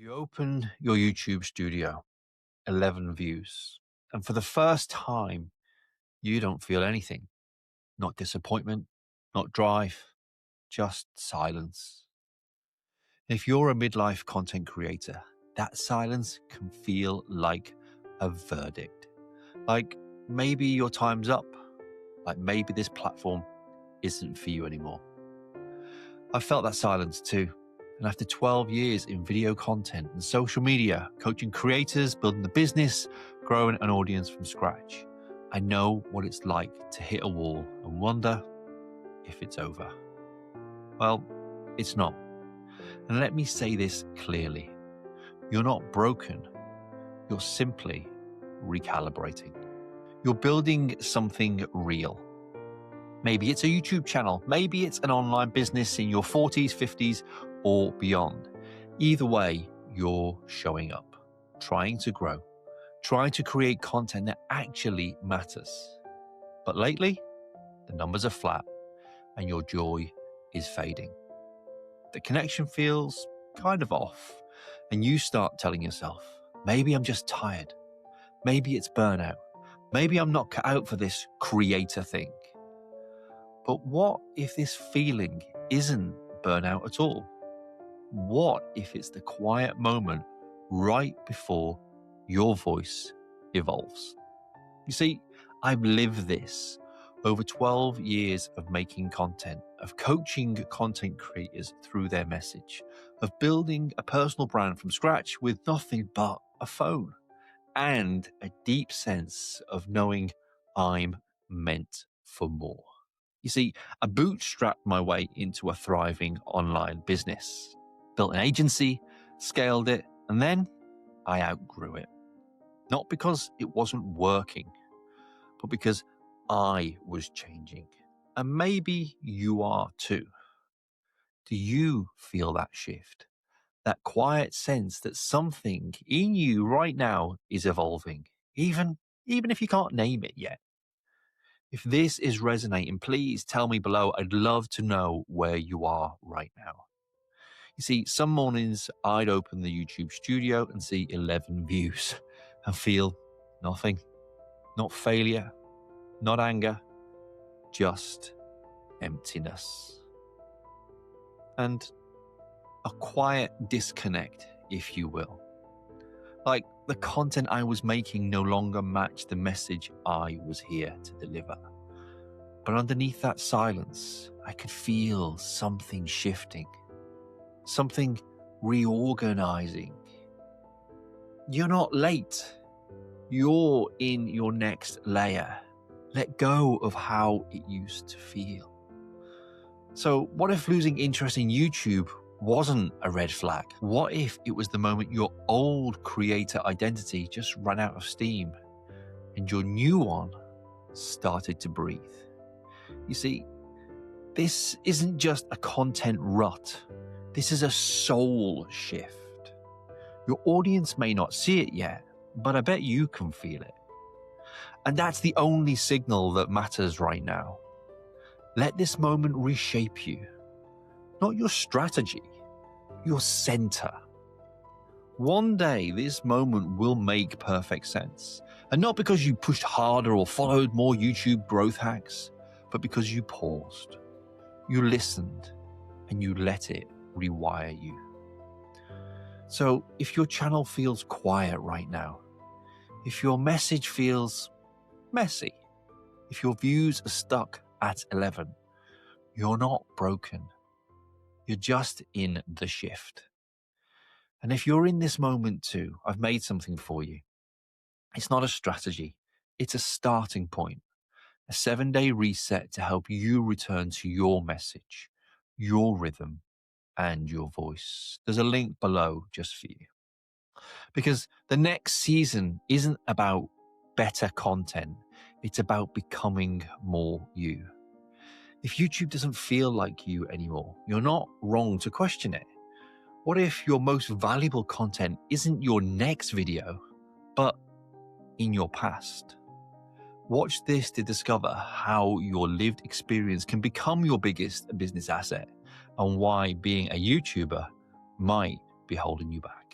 You open your YouTube studio, 11 views, and for the first time, you don't feel anything. Not disappointment, not drive, just silence. If you're a midlife content creator, that silence can feel like a verdict. Like maybe your time's up. Like maybe this platform isn't for you anymore. I felt that silence too. And after 12 years in video content and social media, coaching creators, building a business, growing an audience from scratch, I know what it's like to hit a wall and wonder if it's over. Well, it's not. And let me say this clearly. You're not broken. You're simply recalibrating. You're building something real. Maybe it's a YouTube channel. Maybe it's an online business in your 40s, 50s, or beyond. Either way, you're showing up, trying to grow, trying to create content that actually matters. But lately, the numbers are flat and your joy is fading. The connection feels kind of off, and you start telling yourself, maybe I'm just tired. Maybe it's burnout. Maybe I'm not cut out for this creator thing. But what if this feeling isn't burnout at all? What if it's the quiet moment right before your voice evolves? You see, I've lived this over 12 years of making content, of coaching content creators through their message, of building a personal brand from scratch with nothing but a phone, and a deep sense of knowing I'm meant for more. You see, I bootstrapped my way into a thriving online business, built an agency, scaled it, and then I outgrew it. Not because it wasn't working, but because I was changing. And maybe you are too. Do you feel that shift? That quiet sense that something in you right now is evolving, even if you can't name it yet? If this is resonating, please tell me below. I'd love to know where you are right now. You see, some mornings I'd open the YouTube studio and see 11 views and feel nothing. Not failure, not anger, just emptiness. And a quiet disconnect, if you will. Like the content I was making no longer matched the message I was here to deliver. But underneath that silence, I could feel something shifting, something reorganizing. You're not late. You're in your next layer. Let go of how it used to feel. So what if losing interest in YouTube wasn't a red flag? What if it was the moment your old creator identity just ran out of steam and your new one started to breathe? You see, this isn't just a content rut. This is a soul shift. Your audience may not see it yet, but I bet you can feel it. And that's the only signal that matters right now. Let this moment reshape you. Not your strategy, your center. One day, this moment will make perfect sense. And not because you pushed harder or followed more YouTube growth hacks, but because you paused, you listened, and you let it rewire you. So if your channel feels quiet right now, if your message feels messy, if your views are stuck at 11, you're not broken. You're just in the shift. And if you're in this moment too, I've made something for you. It's not a strategy. It's a starting point, a 7-day reset to help you return to your message, your rhythm, and your voice. There's a link below just for you. Because the next season isn't about better content. It's about becoming more you. If YouTube doesn't feel like you anymore, you're not wrong to question it. What if your most valuable content isn't your next video, but in your past? Watch this to discover how your lived experience can become your biggest business asset and why being a YouTuber might be holding you back.